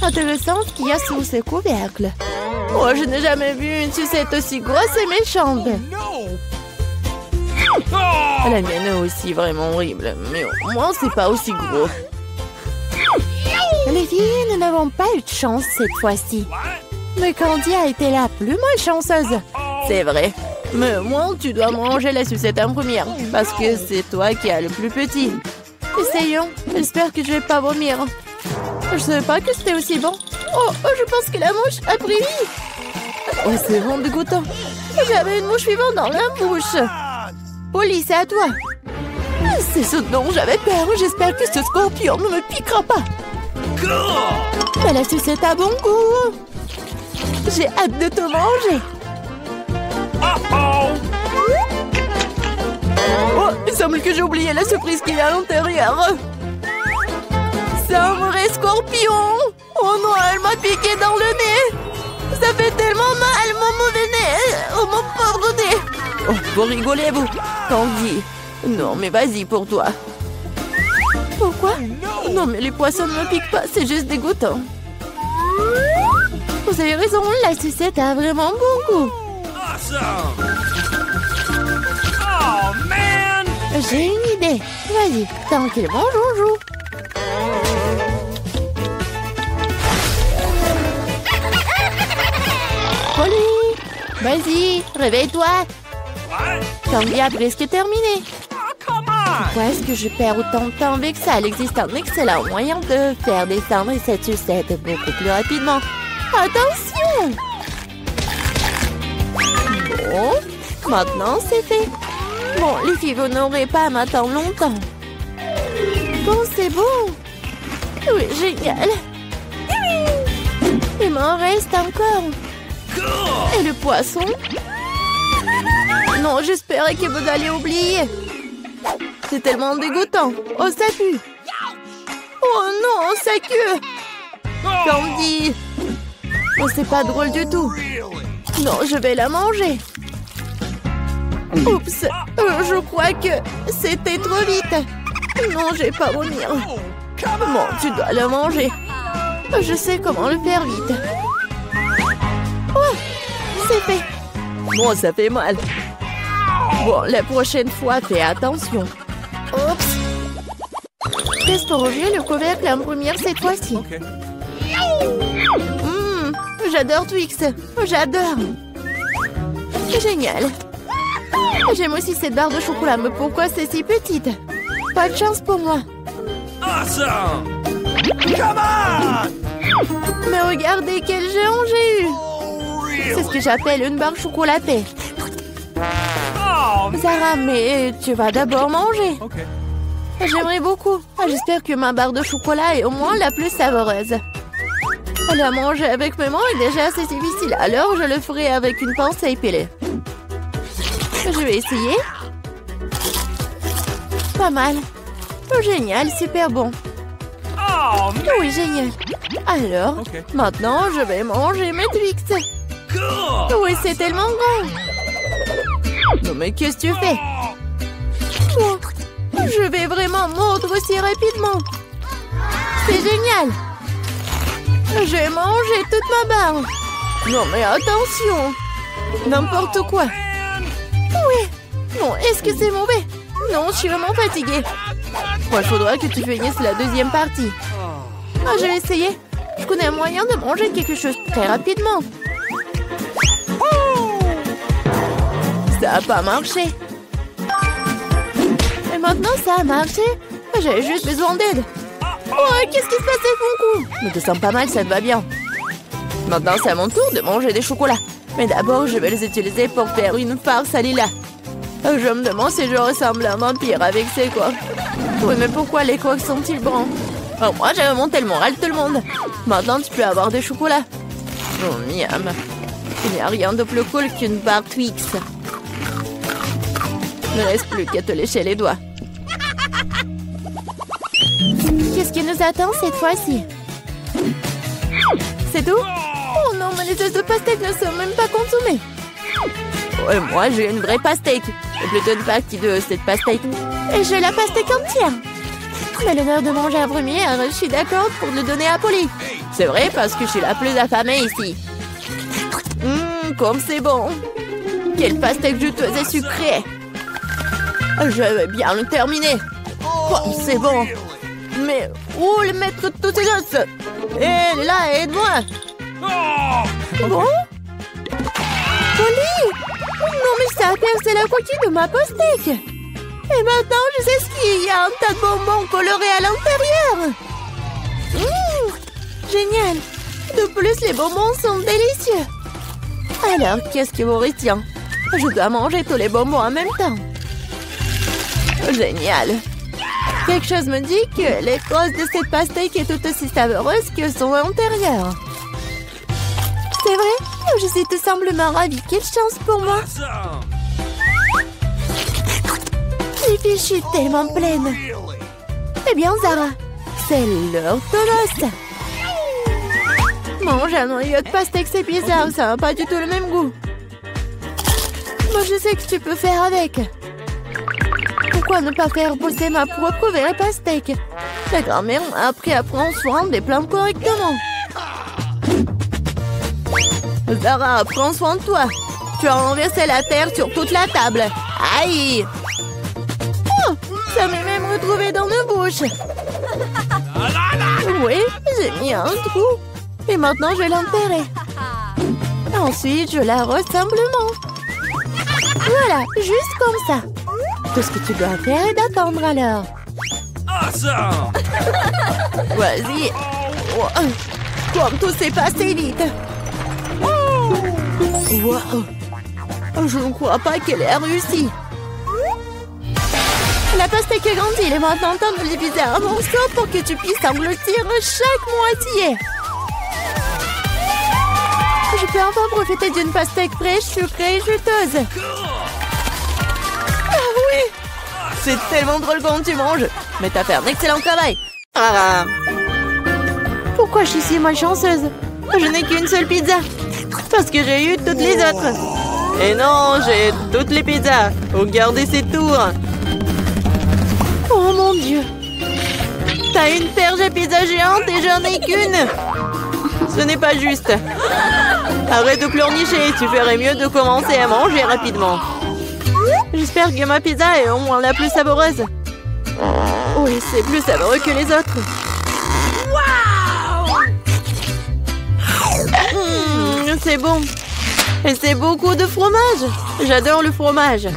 Intéressant ce qu'il y a sous ce couvercle. Oh, je n'ai jamais vu une sucette aussi grosse et méchante. La mienne est aussi vraiment horrible, mais au moins c'est pas aussi gros. Les filles, nous n'avons pas eu de chance cette fois-ci. Mais Candy a été la plus malchanceuse. C'est vrai. Mais moi, tu dois manger la sucette en première, parce que c'est toi qui as le plus petit. Essayons. J'espère que je vais pas vomir. Je savais pas que c'était aussi bon. Oh, je pense que la mouche a pris vie. Oh, c'est vraiment dégoûtant. J'avais une mouche vivante dans la bouche. Polly, c'est à toi. C'est ce dont j'avais peur. J'espère que ce scorpion ne me piquera pas. Mais la sucette a bon goût. J'ai hâte de te manger. Oh, il semble que j'ai oublié la surprise qu'il y a à l'intérieur. C'est un vrai scorpion. Oh non, elle m'a piqué dans le nez. Ça fait tellement mal, mon mauvais nez. Oh, mon pauvre nez. Oh, vous rigolez, vous. Candy. Non, mais vas-y pour toi. Pourquoi? Non, mais les poissons ne me piquent pas. C'est juste dégoûtant. Vous avez raison, la sucette a vraiment bon goût. J'ai une idée. Vas-y, tranquillement, joujou. Polly, vas-y, réveille-toi. Candy a presque terminé. Pourquoi est-ce que je perds autant de temps avec ça? Il existe un excellent moyen de faire descendre cette sucette beaucoup plus rapidement. Attention! Bon, maintenant c'est fait. Bon, les filles, vous n'aurez pas à m'attendre longtemps. Bon, c'est bon. Oui, génial. Il m'en reste encore. Et le poisson? Non, j'espérais que vous alliez oublier. C'est tellement dégoûtant. Oh, ça pue. Oh non, sa queue. Candy. Oh, c'est pas drôle du tout. Non, je vais la manger. Oups, je crois que c'était trop vite. Non, je vais pas vomir. Bon, tu dois la manger. Je sais comment le faire vite. Oh, c'est fait. Bon, ça fait mal. Bon, la prochaine fois, fais attention. Oups. Qu'est-ce pour ouvrir le couvercle en première cette fois-ci? J'adore Twix. J'adore. C'est génial. J'aime aussi cette barre de chocolat, mais pourquoi c'est si petite? Pas de chance pour moi. Awesome! Come on! Mais regardez quel géant j'ai eu. C'est ce que j'appelle une barre chocolatée. Sarah, mais tu vas d'abord manger. J'aimerais beaucoup. J'espère que ma barre de chocolat est au moins la plus savoureuse. La manger avec mes mains est déjà assez difficile, alors je le ferai avec une pince à épiler. Je vais essayer. Pas mal. Oh, génial, super bon. Oui, génial. Alors, maintenant, je vais manger mes Twix. Oui, c'est tellement grand. Non, mais qu'est-ce que tu fais? Oh, je vais vraiment mordre aussi rapidement. C'est génial. J'ai mangé toute ma barre. Non, mais attention. N'importe quoi. Oui. Non, est-ce que c'est mauvais? Non, je suis vraiment fatiguée. Il faudra que tu finisses la deuxième partie. Je vais essayer. Je connais un moyen de manger quelque chose très rapidement. Ça n'a pas marché. Et maintenant, ça a marché. J'avais juste besoin d'aide. Oh, qu'est-ce qui se passe avec mon cou? Je me sens pas mal, ça te va bien. Maintenant, c'est à mon tour de manger des chocolats. Mais d'abord, je vais les utiliser pour faire une farce à Lila. Je me demande si je ressemble à un vampire avec ces coques. Oui, mais pourquoi les coques sont-ils bruns? Moi, j'avais monté le moral de tout le monde. Maintenant, tu peux avoir des chocolats. Oh, miam. Il n'y a rien de plus cool qu'une barre Twix. Il ne reste plus qu'à te lécher les doigts. Qu'est-ce qui nous attend cette fois-ci? C'est tout? Oh non, mais les œufs de pastèque ne sont même pas consommés. Ouais, moi, j'ai une vraie pastèque. C'est plutôt une partie de cette pastèque. Et j'ai la pastèque entière. Mais l'honneur de manger en première, je suis d'accord pour le donner à Polly. C'est vrai parce que je suis la plus affamée ici. Comme c'est bon. Quel pastèque juteuse et sucré. Je vais bien le terminer. Comme c'est bon. Mais où le mettre tous ces os? Hé, là, aide-moi. Bon? Polly! Non, mais ça a percé la coquille de ma pastèque. Et maintenant, je sais ce qu'il y a. Un tas de bonbons colorés à l'intérieur. Génial. De plus, les bonbons sont délicieux. Alors, qu'est-ce qui vous retient? Je dois manger tous les bonbons en même temps. Génial. Quelque chose me dit que l'écorce de cette pastèque est tout aussi savoureuse que son intérieur. C'est vrai? Je suis tout simplement ravie. Quelle chance pour moi. Les filles, je suis tellement pleine. Eh bien, Zara, c'est l'heure de l'os. Manger un noyau de pastèque, c'est bizarre. Ça n'a pas du tout le même goût. Moi, je sais que tu peux faire avec. Pourquoi ne pas faire pousser ma propre vraie pastèque? La grand-mère m'a appris à prendre soin des plantes correctement. Zara, prends soin de toi. Tu as renversé la terre sur toute la table. Aïe! Oh, ça m'est même retrouvé dans nos bouches. Oui, j'ai mis un trou. Et maintenant, je vais l'enterrer. Ensuite, je l'arrose simplement. Voilà, juste comme ça. Tout ce que tu dois faire est d'attendre alors. Awesome! Vas-y. Oh, comme tout s'est passé vite. Wow. Je ne crois pas qu'elle ait réussi. La pastèque est grandie. Il est maintenant temps de diviser un morceau pour que tu puisses engloutir chaque moitié. Je peux enfin profiter d'une pastèque fraîche, sucrée et juteuse. Ah oui! C'est tellement drôle quand tu manges. Mais t'as fait un excellent travail. Ah. Pourquoi je suis si malchanceuse? Je n'ai qu'une seule pizza. Parce que j'ai eu toutes les autres. Et non, j'ai toutes les pizzas. Regardez ces tours. Oh mon Dieu. T'as une perche à pizza géante et j'en ai qu'une. Ce n'est pas juste. Arrête de pleurnicher. Tu ferais mieux de commencer à manger rapidement. J'espère que ma pizza est au moins la plus savoureuse. Oui, c'est plus savoureux que les autres. C'est bon. Et c'est beaucoup de fromage. J'adore le fromage.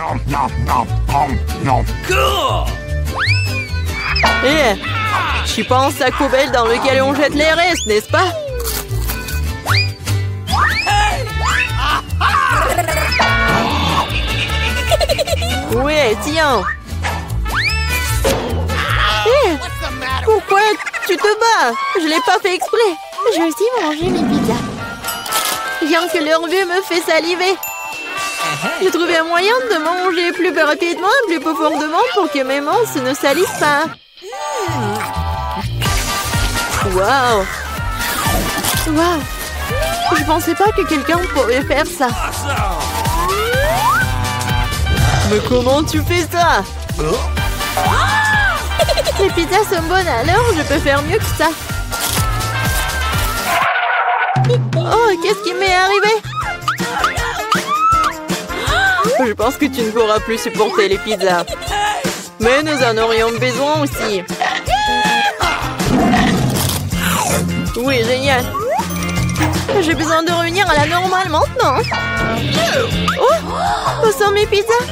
Et tu penses à la poubelle dans laquelle on jette les restes, n'est-ce pas? Oui, tiens. Hey, pourquoi tu te bats? Je l'ai pas fait exprès. Je vais aussi manger mes pizzas. Rien que leur vue me fait saliver. J'ai trouvé un moyen de manger plus rapidement et plus profondément pour que mes mains ne salissent pas. Waouh! Waouh! Je pensais pas que quelqu'un pourrait faire ça. Mais comment tu fais ça? Les pizzas sont bonnes, alors je peux faire mieux que ça. Oh, qu'est-ce qui m'est arrivé? Je pense que tu ne pourras plus supporter les pizzas. Mais nous en aurions besoin aussi. Oui, génial. J'ai besoin de revenir à la normale maintenant. Oh, où sont mes pizzas?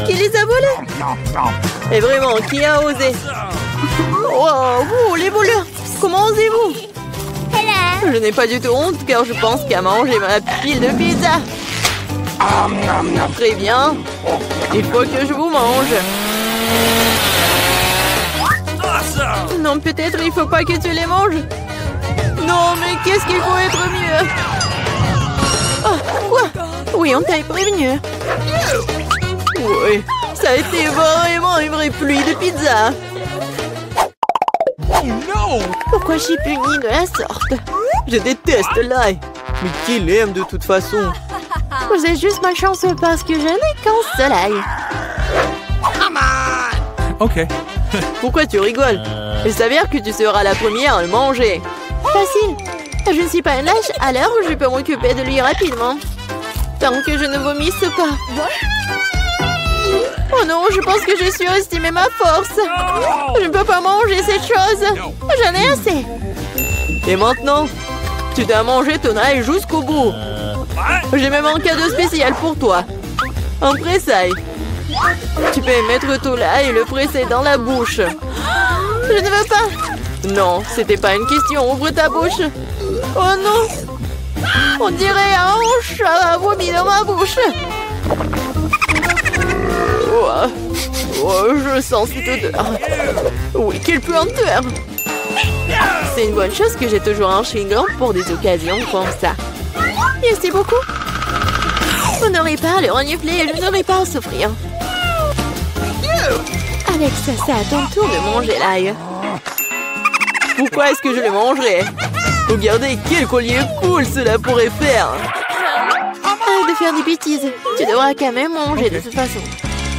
Qui les a volées? Et vraiment, qui a osé? Oh, vous, les voleurs, comment osez-vous? Je n'ai pas du tout honte car je pense qu'à manger ma pile de pizza. Très bien. Il faut que je vous mange. Non, peut-être il faut pas que tu les manges. Non, mais qu'est-ce qu'il faut être mieux? Oh, quoi? Oui, on t'a prévenu. Oui, ça a été vraiment une vraie pluie de pizza. Oh non! Pourquoi je suis punie de la sorte? Je déteste l'ail. Mais qui l'aime de toute façon? Vous êtes juste malchanceux parce que je n'ai qu'un seul ail. Come on! Ok. Pourquoi tu rigoles? Il s'avère que tu seras la première à le manger. Facile. Je ne suis pas une lâche, alors je peux m'occuper de lui rapidement. Tant que je ne vomisse pas. Oh non, je pense que j'ai surestimé ma force. Je ne peux pas manger cette chose. J'en ai assez. Et maintenant, tu dois manger ton ail jusqu'au bout. J'ai même un cadeau spécial pour toi. Un pressail. Tu peux mettre ton ail et le presser dans la bouche. Je ne veux pas. Non, c'était pas une question. Ouvre ta bouche. Oh non. On dirait un chat vomi dans ma bouche. Oh, je sens cette odeur. Oui, quelle puanteur. C'est une bonne chose que j'ai toujours un chewing-gum pour des occasions comme ça. Merci beaucoup. Vous n'aurez pas à le renifler et je n'aurai pas à souffrir. Alex, c'est à ton tour de manger l'ail. Pourquoi est-ce que je le mangerais? Regardez quel collier cool cela pourrait faire. Arrête de faire des bêtises. Tu devras quand même manger de toute façon.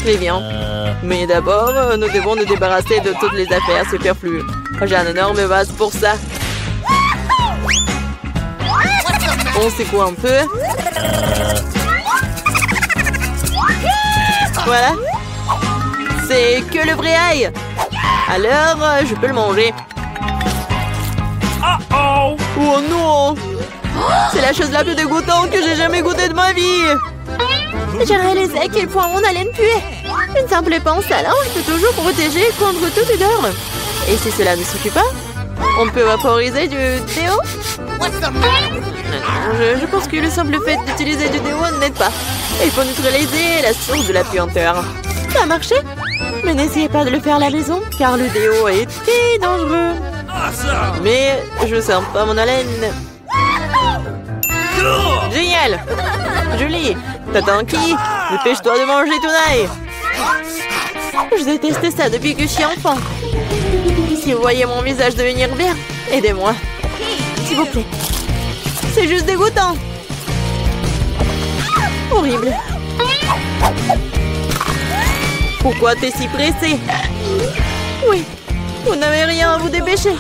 Très bien. Mais d'abord, nous devons nous débarrasser de toutes les affaires superflues. J'ai un énorme vase pour ça. On secoue un peu. Voilà. C'est que le vrai ail. Alors, je peux le manger. Oh non! C'est la chose la plus dégoûtante que j'ai jamais goûtée de ma vie. J'ai réalisé à quel point mon haleine puait. Une simple pince à linge peut toujours protéger contre toute odeur. Et si cela ne suffit pas, on peut vaporiser du déo. Je pense que le simple fait d'utiliser du déo n'aide pas. Il faut neutraliser la source de la puanteur. Ça a marché? Mais n'essayez pas de le faire à la maison, car le déo est très dangereux. Mais je sens pas mon haleine. Génial! Julie, t'attends qui? Dépêche-toi de manger ton ail. Je déteste ça depuis que je suis enfant. Si vous voyez mon visage devenir vert, aidez-moi. S'il vous plaît. C'est juste dégoûtant. Horrible. Pourquoi t'es si pressée? Oui, vous n'avez rien à vous dépêcher.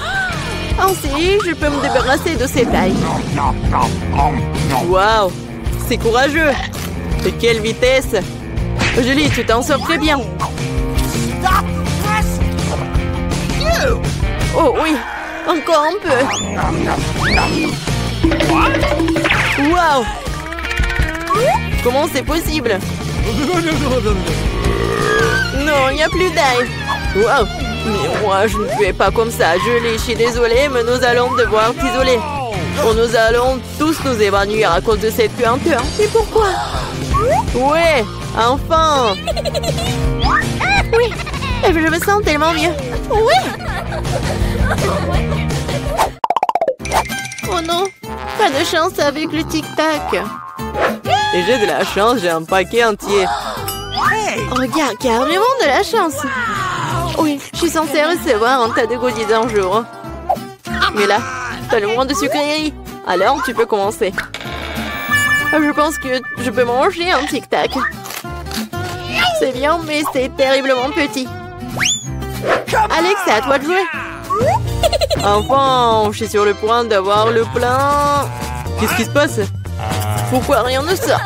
Ainsi, je peux me débarrasser de ces tailles. Waouh, c'est courageux. De quelle vitesse! Julie, tu t'en sors très bien. Oh oui, encore un peu. Waouh! Comment c'est possible? Non, il n'y a plus d'ail. Waouh! Mais moi, je ne fais pas comme ça. Julie, je suis désolée, mais nous allons devoir t'isoler. Nous allons tous nous évanouir à cause de cette puanteur. Et pourquoi? Ouais, enfin! Oui, et je me sens tellement mieux. Oui! Oh non, pas de chance avec le tic-tac. Et j'ai de la chance, j'ai un paquet entier. Regarde, carrément de la chance. Oui, je suis censée recevoir un tas de goodies un jour. Mais là, t'as le moins de sucreries. Alors, tu peux commencer. Je pense que je peux manger un tic-tac. C'est bien, mais c'est terriblement petit. Alex, c'est à toi de jouer. Enfin, je suis sur le point d'avoir le plein. Qu'est-ce qui se passe? Pourquoi rien ne sort?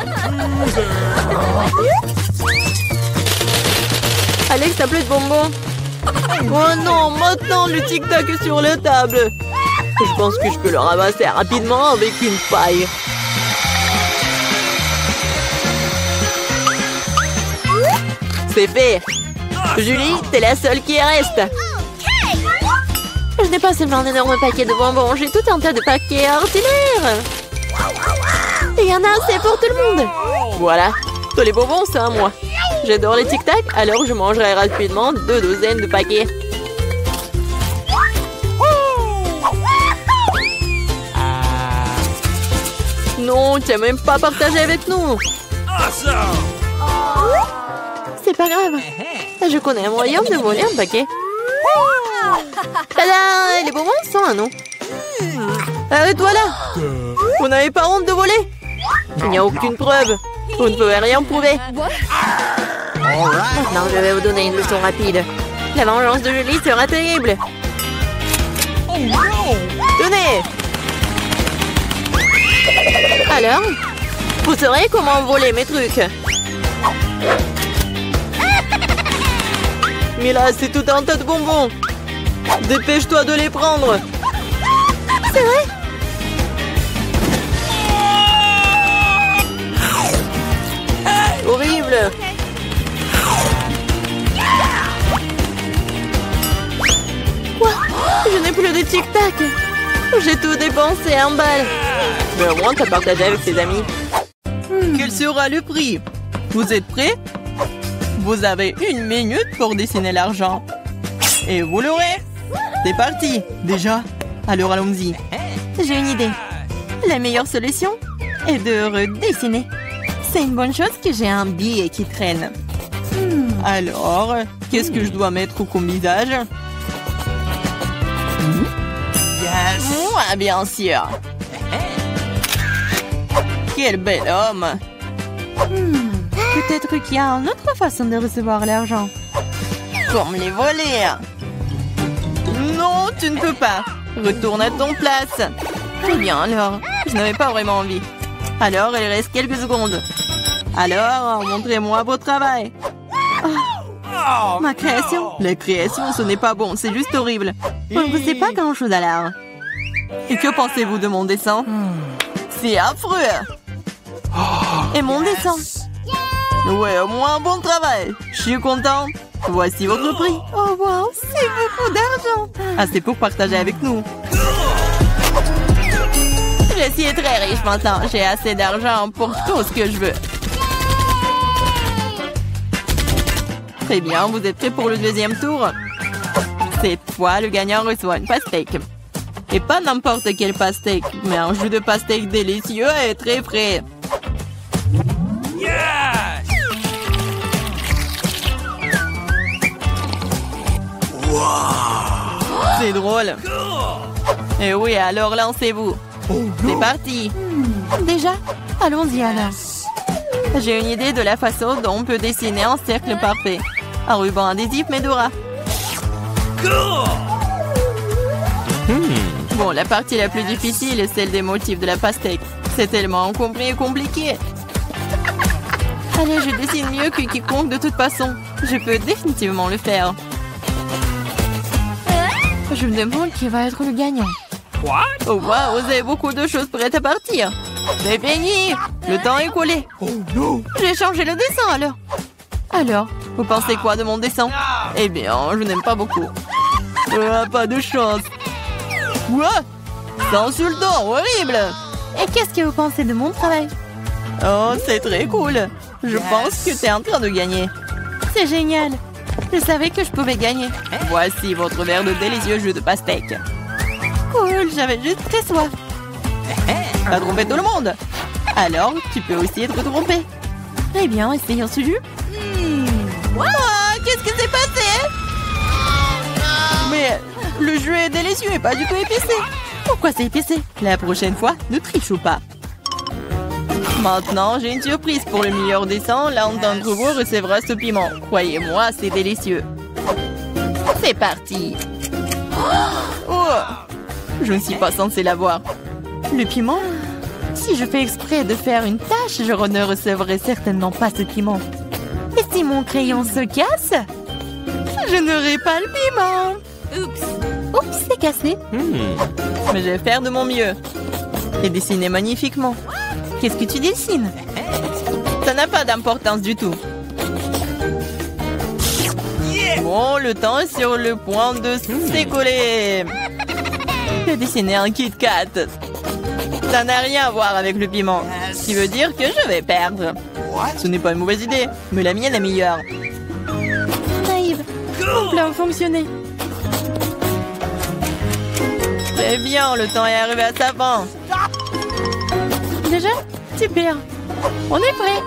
Alex, t'as plus de bonbons? Oh non, maintenant le tic-tac est sur la table. Je pense que je peux le ramasser rapidement avec une paille. C'est fait. Julie, t'es la seule qui reste. Je n'ai pas seulement un énorme paquet de bonbons, j'ai tout un tas de paquets ordinaires. Et il y en a assez pour tout le monde. Voilà, tous les bonbons, c'est à moi. J'adore les tic-tac, alors je mangerai rapidement 2 douzaines de paquets. Non, tu n'as même pas partagé avec nous. C'est pas grave. Je connais un moyen de voler un paquet. Tada! Les bonbons sont à nous. Arrête-toi là! Vous n'avez pas honte de voler? Il n'y a aucune preuve. Vous ne pouvez rien prouver. Maintenant, je vais vous donner une leçon rapide. La vengeance de Julie sera terrible. Tenez! Alors, vous saurez comment voler mes trucs. Mais là, c'est tout un tas de bonbons. Dépêche-toi de les prendre. C'est vrai? Horrible. Quoi? Je n'ai plus de tic-tac. J'ai tout dépensé en balles. Mais au moins, t'as partagé avec tes amis. Quel sera le prix? Vous êtes prêts? Vous avez 1 minute pour dessiner l'argent. Et vous l'aurez. C'est parti. Déjà? Alors allons-y. J'ai une idée. La meilleure solution est de redessiner. C'est une bonne chose que j'ai un billet qui traîne. Alors, qu'est-ce que je dois mettre comme visage? Moi, bien sûr. Quel bel homme. Peut-être qu'il y a une autre façon de recevoir l'argent. Comme les voler. Non, tu ne peux pas. Retourne à ton place. Très bien, alors. Je n'avais pas vraiment envie. Alors, il reste quelques secondes. Alors, montrez-moi votre travail. Ma création. La création, ce n'est pas bon. C'est juste horrible. On ne sait pas grand-chose à l'art. Et que pensez-vous de mon dessin? C'est affreux. Et mon dessin? Ouais, au moins bon travail. Je suis content. Voici votre prix. Oh wow, c'est beaucoup d'argent. Assez pour partager avec nous. Je suis très riche maintenant. J'ai assez d'argent pour tout ce que je veux. Très bien, vous êtes prêts pour le deuxième tour? Cette fois, le gagnant reçoit une pastèque. Et pas n'importe quelle pastèque, mais un jus de pastèque délicieux et très frais. C'est drôle. Et oui, alors lancez-vous. C'est parti. Déjà? Allons-y alors. J'ai une idée de la façon dont on peut dessiner un cercle parfait. Un ruban adhésif Medora. Bon, la partie la plus difficile est celle des motifs de la pastèque. C'est tellement encombré et compliqué. Allez, je dessine mieux que quiconque de toute façon. Je peux définitivement le faire. Je me demande qui va être le gagnant. Oh wow, vous avez beaucoup de choses prêtes à partir. C'est fini. Le temps est écoulé. J'ai changé le dessin alors, vous pensez quoi de mon dessin? Eh bien, je n'aime pas beaucoup. Pas de chance. Quoi? C'est insultant, horrible. Et qu'est-ce que vous pensez de mon travail? Oh, c'est très cool. Je pense que tu es en train de gagner. C'est génial. Je savais que je pouvais gagner. Voici votre verre de délicieux jus de pastèque. Cool, j'avais juste très soif. T'as trompé tout le monde. Alors, tu peux aussi être trompé. Eh bien, essayons ce jus. Qu'est-ce qui s'est passé? Mais le jus est délicieux et pas du tout épicé. Pourquoi c'est épicé? La prochaine fois, ne triche pas. Maintenant, j'ai une surprise pour le meilleur dessin. L'un d'entre vous recevra ce piment. Croyez-moi, c'est délicieux. C'est parti. Oh, je ne suis pas censée l'avoir. Le piment? Si je fais exprès de faire une tâche, je ne recevrai certainement pas ce piment. Et si mon crayon se casse, je n'aurai pas le piment. Oups, c'est cassé. Mais je vais faire de mon mieux. Et dessiner magnifiquement. Qu'est-ce que tu dessines? Ça n'a pas d'importance du tout. Bon, le temps est sur le point de s'écouler. J'ai dessiné un Kit Kat. Ça n'a rien à voir avec le piment. Ce qui veut dire que je vais perdre. Ce n'est pas une mauvaise idée, mais la mienne est meilleure. Naïve, mon plan fonctionnait. Très bien, le temps est arrivé à sa fin. Déjà? Super. On est prêt.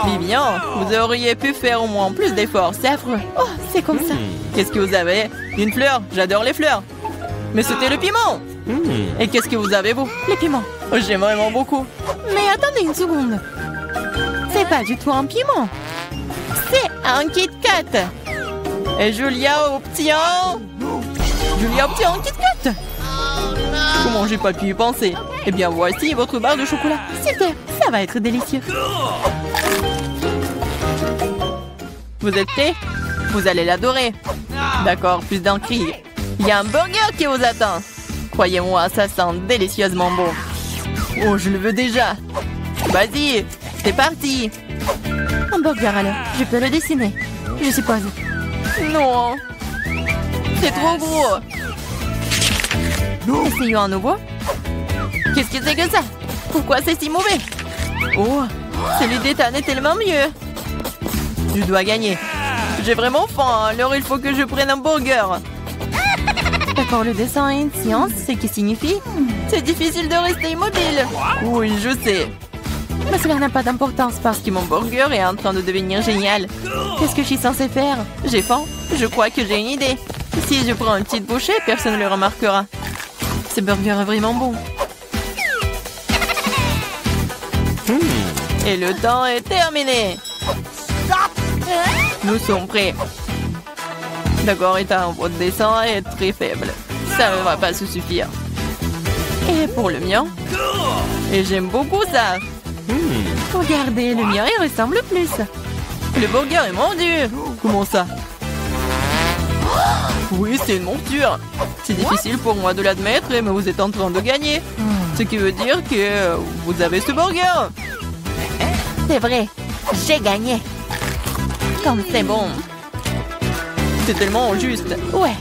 Vivian, vous auriez pu faire au moins plus d'efforts, c'est affreux. Oh, c'est comme ça. Qu'est-ce que vous avez? Une fleur? J'adore les fleurs. Mais c'était le piment. Et qu'est-ce que vous avez, vous? Le piment. Oh, j'aime vraiment beaucoup. Mais attendez une seconde. C'est pas du tout un piment. C'est un Kit Kat. Et Julia obtient... Julia obtient un Kit Kat. Comment j'ai pas pu y penser? Eh bien, voici votre barre de chocolat. Super, ça va être délicieux. Vous êtes prêts? Vous allez l'adorer. D'accord, plus d'un cri. Il y a un burger qui vous attend. Croyez-moi, ça sent délicieusement bon. Oh, je le veux déjà. Vas-y, c'est parti. Un burger alors, je peux le dessiner. Je suppose. Non. C'est trop gros. Essayons à nouveau. Qu'est-ce que c'est que ça? Pourquoi c'est si mauvais? Oh, celui d'Ethan est tellement mieux. Je dois gagner. J'ai vraiment faim, alors il faut que je prenne un burger. D'accord, le dessin est une science, c'est qui signifie? C'est difficile de rester immobile. Oui, je sais. Mais cela n'a pas d'importance parce Que mon burger est en train de devenir génial. qu'est-ce que je suis censée faire? J'ai faim. Je crois que j'ai une idée. Si je prends une petite bouchée, personne ne le remarquera. Ce burger est vraiment bon. Et le temps est terminé. Nous sommes prêts. D'accord, Ethan, votre dessin est très faible. Ça ne va pas se suffire. Et pour le mien? Et j'aime beaucoup ça. Regardez, le mien il ressemble plus. Le burger est mordu. Comment ça? Oui, c'est une monture. C'est difficile pour moi de l'admettre, mais vous êtes en train de gagner. Ce qui veut dire que vous avez ce burger. C'est vrai, j'ai gagné. Comme c'est bon. C'est tellement juste. Ouais.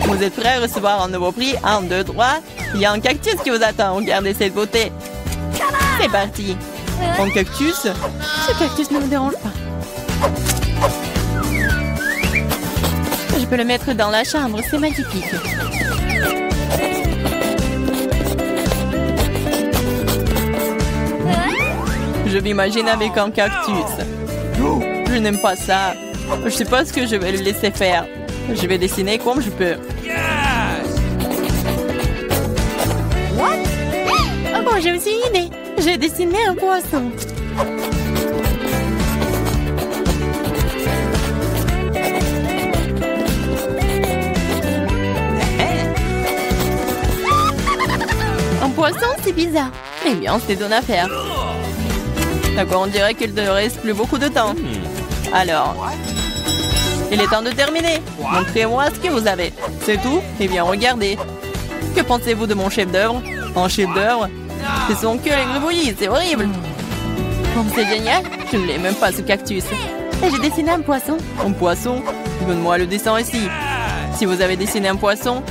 Vous êtes prêts à recevoir un nouveau prix? 1, 2, 3. Il y a un cactus qui vous attend. Regardez cette beauté. C'est parti. Un cactus? Ce cactus ne me dérange pas. Je peux le mettre dans la chambre, c'est magnifique. Je m'imagine avec un cactus. Je n'aime pas ça. Je sais pas ce que je vais le laisser faire. Je vais dessiner comme je peux. Oh bon, j'ai aussi une idée. J'ai dessiné un poisson. Un poisson, c'est bizarre. Eh bien, c'est une affaire. D'accord, on dirait qu'il ne reste plus beaucoup de temps. Alors, il est temps de terminer. Montrez-moi ce que vous avez. C'est tout? Eh bien, regardez. Que pensez-vous de mon chef-d'œuvre? Un chef-d'œuvre? Ce sont que les gribouillis, c'est horrible. Comme c'est génial, je ne l'ai même pas ce cactus. Et j'ai dessiné un poisson. Un poisson? Donne-moi le dessin ici. Si vous avez dessiné un poisson,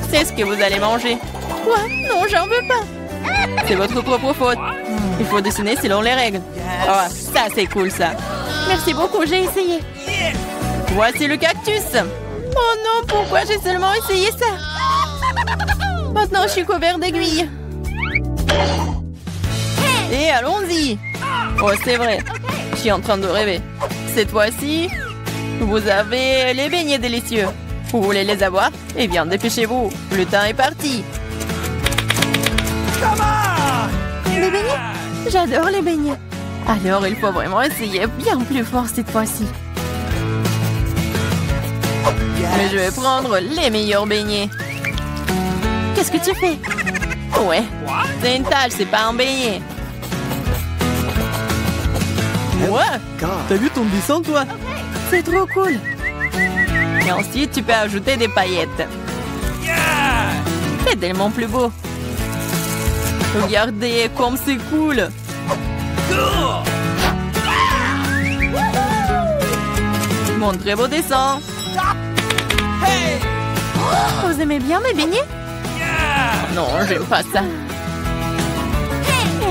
c'est ce que vous allez manger. Quoi? Non, j'en veux pas. C'est votre propre faute. Il faut dessiner selon les règles. Oh, ça c'est cool ça. Merci beaucoup, j'ai essayé. Voici le cactus. Oh non, pourquoi j'ai seulement essayé ça? Maintenant, je suis couvert d'aiguilles. Et allons-y. Oh, c'est vrai. Je suis en train de rêver. Cette fois-ci, vous avez les beignets délicieux. Vous voulez les avoir? Eh bien, dépêchez-vous. Le temps est parti. Les beignets? J'adore les beignets. Alors, il faut vraiment essayer Bien plus fort cette fois-ci. Mais je vais prendre les meilleurs beignets. Qu'est-ce que tu fais? Ouais, c'est une tâche, c'est pas un beignet. Ouais, t'as vu ton dessin, toi? C'est trop cool. Et ensuite, tu peux ajouter des paillettes. C'est tellement plus beau. Regardez comme c'est cool. Mon très beau dessin. Vous aimez bien mes beignets? Non, j'aime pas ça.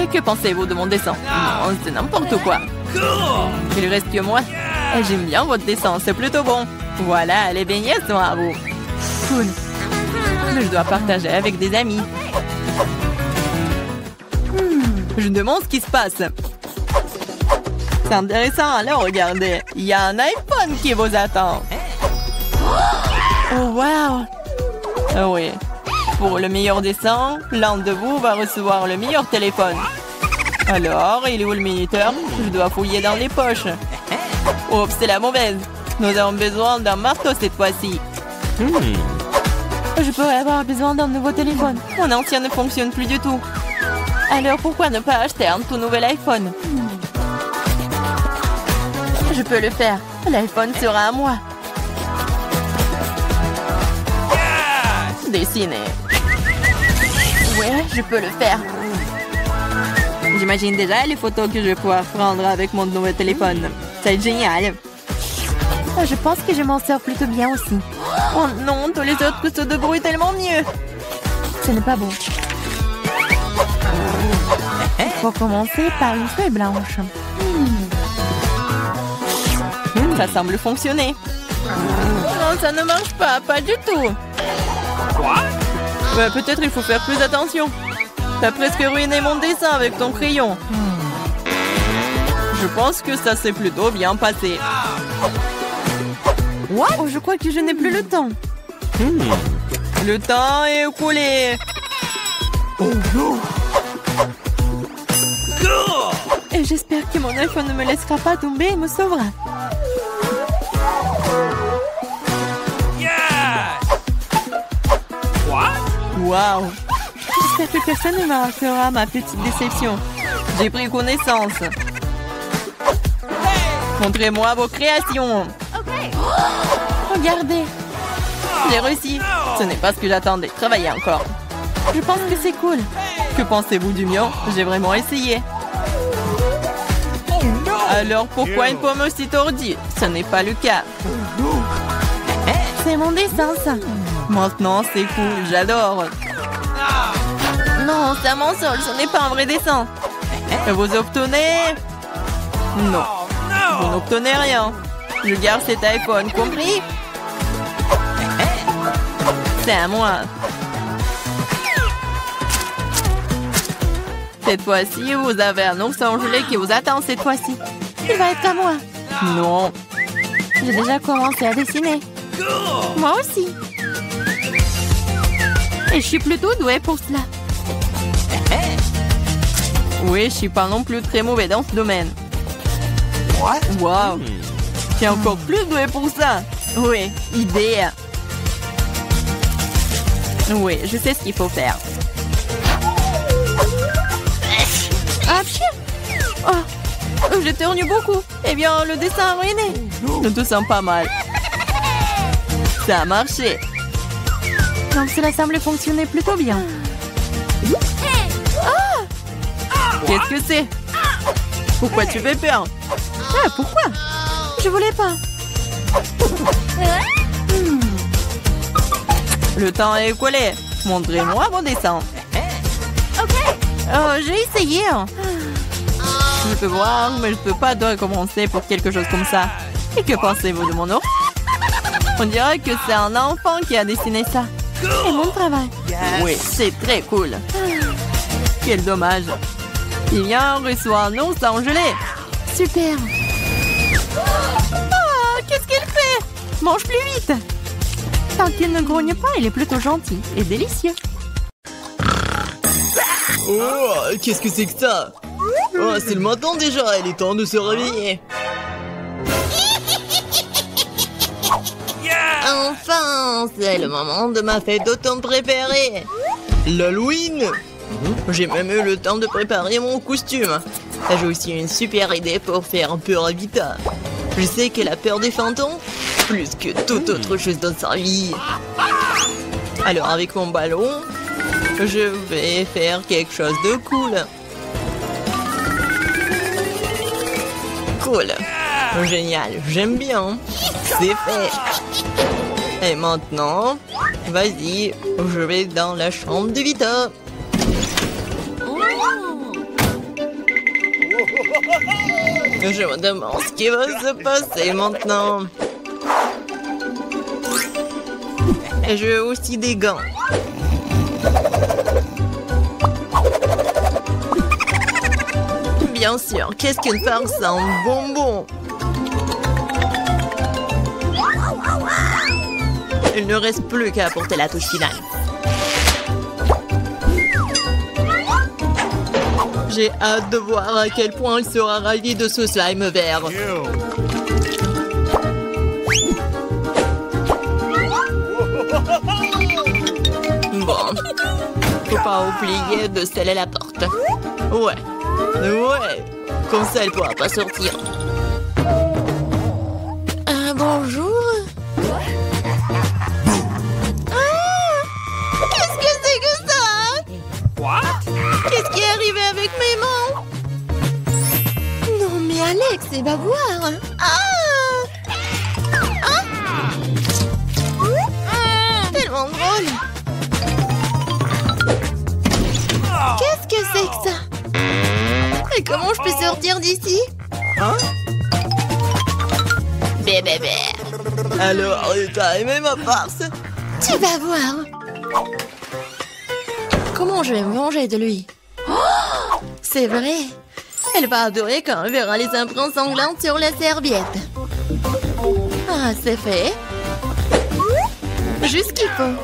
Et que pensez-vous de mon dessin? Non, c'est n'importe quoi. Il reste que moi. Et j'aime bien votre dessin, c'est plutôt bon. Voilà, les beignets sont à vous. Cool. Mais je dois partager avec des amis. Je me demande ce qui se passe. C'est intéressant, alors regardez. Il y a un iPhone qui vous attend. Oh, wow. Ah oui. Pour le meilleur dessin, l'un de vous va recevoir le meilleur téléphone. Alors, il est où le minuteur? Je dois fouiller dans les poches. Oups, c'est la mauvaise. Nous avons besoin d'un marteau cette fois-ci. Je pourrais avoir besoin d'un nouveau téléphone. Mon ancien ne fonctionne plus du tout. Alors pourquoi ne pas acheter un tout nouvel iPhone? Je peux le faire. L'iPhone sera à moi. Dessiner. Ouais, je peux le faire. J'imagine déjà les photos que je vais pouvoir prendre avec mon nouveau téléphone. C'est génial. Je pense que je m'en sors plutôt bien aussi. Oh non, tous les autres se débrouillent tellement mieux. Ce n'est pas bon. Il faut commencer par une feuille blanche. Ça semble fonctionner. Non, ça ne marche pas du tout. Ouais, peut-être il faut faire plus attention. T'as presque ruiné mon dessin avec ton crayon. Je pense que ça s'est plutôt bien passé. What? Oh, je crois que je n'ai plus le temps. Le temps est écoulé. Oh non. Et j'espère que mon iPhone ne me laissera pas tomber et me sauvera. Wow. J'espère que personne ne marquera ma petite déception. J'ai pris connaissance. Montrez-moi vos créations. Regardez. J'ai réussi. Ce n'est pas ce que j'attendais. Travaillez encore. Je pense que c'est cool. Que pensez-vous du mien? J'ai vraiment essayé. Alors pourquoi une pomme aussi tordue? Ce n'est pas le cas. C'est mon dessin, ça. Maintenant, c'est cool. J'adore. Non, c'est un mensonge. Ce n'est pas un vrai dessin. Et vous obtenez... Non. Vous n'obtenez rien. Je garde cet iPhone, compris? C'est à moi. Cette fois-ci, vous avez un ours gelé qui vous attend cette fois-ci. Il va être à moi. Non. J'ai déjà commencé à dessiner. Moi aussi. Et je suis plutôt douée pour cela. Oui, je suis pas non plus très mauvais dans ce domaine. Wow. Je suis encore plus douée pour ça. Oui, idée. Oui, je sais ce qu'il faut faire. Ah, oh, j'éternue beaucoup. Eh bien, le dessin a ruiné. Je te sens pas mal. Ça a marché. Donc cela semble fonctionner plutôt bien. Qu'est-ce que c'est? Pourquoi tu fais peur? Ah, pourquoi? Je voulais pas. Le temps est écoulé. Montrez-moi vos dessins. Oh, j'ai essayé. Je peux voir, mais je peux pas recommencer pour quelque chose comme ça. Et que pensez-vous de mon ours? On dirait que c'est un enfant qui a dessiné ça. C'est mon travail. Oui, c'est très cool. Quel dommage. Il vient reçoit un ours gelé. Super. Oh, qu'est-ce qu'il fait? Mange plus vite. Tant qu'il ne grogne pas, il est plutôt gentil et délicieux. Oh, qu'est-ce que c'est que ça? Oh, c'est le matin déjà, il est temps de se réveiller. Enfin, c'est le moment de ma fête d'automne préférée. L'Halloween. J'ai même eu le temps de préparer mon costume. J'ai aussi une super idée pour faire peur à Vita. Je sais qu'elle a peur des fantômes, plus que toute autre chose dans sa vie. Alors avec mon ballon, je vais faire quelque chose de cool. Cool. Génial, j'aime bien. C'est fait. Et maintenant, vas-y, je vais dans la chambre de Vita. Je me demande ce qui va se passer maintenant. Et j'ai aussi des gants. Bien sûr, qu'est-ce qu'une farce en bonbon? Il ne reste plus qu'à apporter la touche finale. J'ai hâte de voir à quel point il sera ravi de ce slime vert. Faut pas oublier de sceller la porte. Ouais. Ouais. Comme ça, elle pourra pas sortir. Bonjour. Qu'est-ce que c'est que ça? What? Qu'est-ce qui est arrivé avec mes mains? Non, mais Alex, c'est bavoir. Tellement drôle. Qu'est-ce que c'est que ça? Et comment je peux sortir d'ici? Hein? Bébé. Alors, t'as aimé ma farce? Tu vas voir. Comment je vais me venger de lui? Oh, c'est vrai. Elle va adorer quand elle verra les empreintes sanglantes sur la serviette. Ah, c'est fait. Juste ce qu'il faut.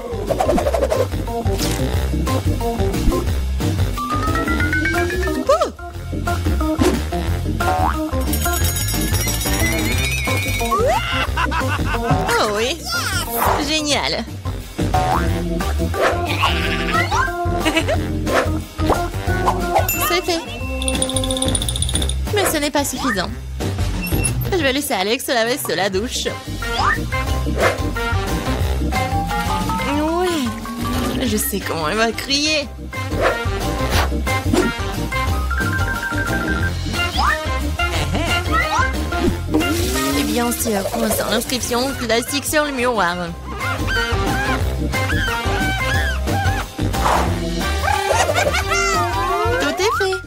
Ouh. Oh oui. Génial. C'est fait. Mais ce n'est pas suffisant. Je vais laisser Alex se laver sous la douche. Ouais. Je sais comment elle va crier. Et bien sûr, sans l'inscription classique sur le miroir. Tout est fait.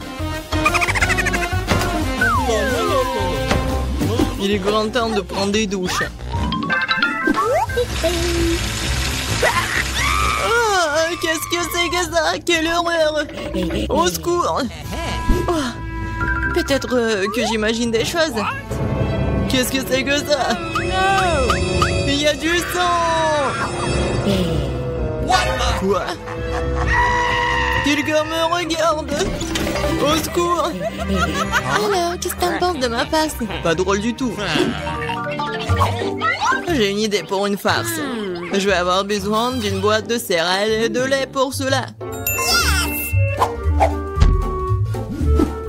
Il est grand temps de prendre des douches. Oh, qu'est-ce que c'est que ça? Quelle horreur! Au secours! Oh, peut-être que j'imagine des choses. Qu'est-ce que c'est que ça? Il y a du sang! Quoi? Quelqu'un me regarde! Au secours! Alors, qu'est-ce que t'en penses de ma face? Pas drôle du tout. J'ai une idée pour une farce. Je vais avoir besoin d'une boîte de céréales et de lait pour cela.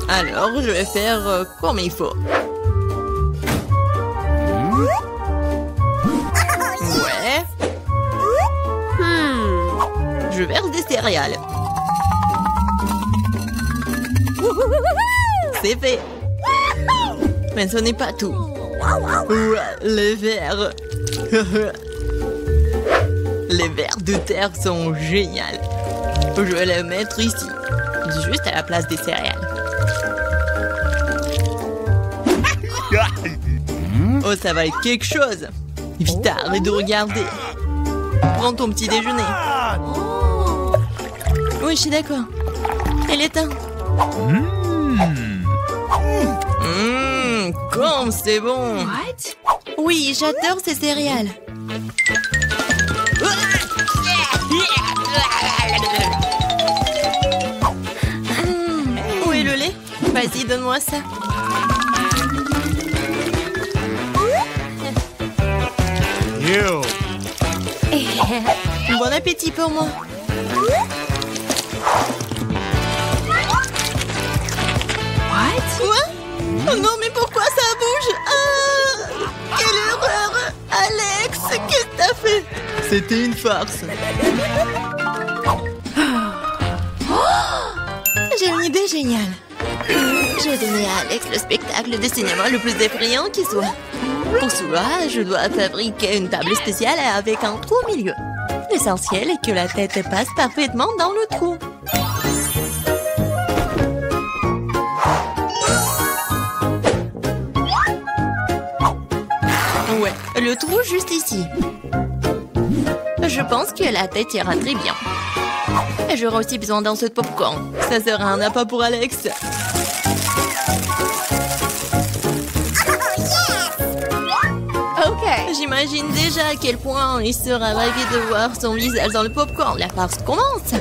Alors, je vais faire comme il faut. Ouais. Je verse des céréales. C'est fait. Mais ce n'est pas tout. Ouais, les vers. Les vers de terre sont géniaux. Je vais les mettre ici, juste à la place des céréales. Oh, ça va être quelque chose. Vite, arrête de regarder. Prends ton petit déjeuner. Oui, je suis d'accord. Elle est teinte. Comme c'est bon. Oui, j'adore ces céréales. Où est le lait? Vas-y, donne-moi ça. Bon appétit pour moi. Quoi? Oh non, mais pourquoi ça bouge? Quelle horreur! Alex, qu'est-ce que t'as fait? C'était une farce. J'ai une idée géniale. Je vais donner à Alex le spectacle de cinéma le plus effrayant qui soit. Pour cela, je dois fabriquer une table spéciale avec un trou au milieu. L'essentiel est que la tête passe parfaitement dans le trou. Ouais, le trou juste ici. Je pense que la tête ira très bien. Et j'aurai aussi besoin d'un seau de popcorn. Ça sera un appât pour Alex. Ok. J'imagine déjà à quel point il sera ravi de voir son visage dans le popcorn. La farce commence.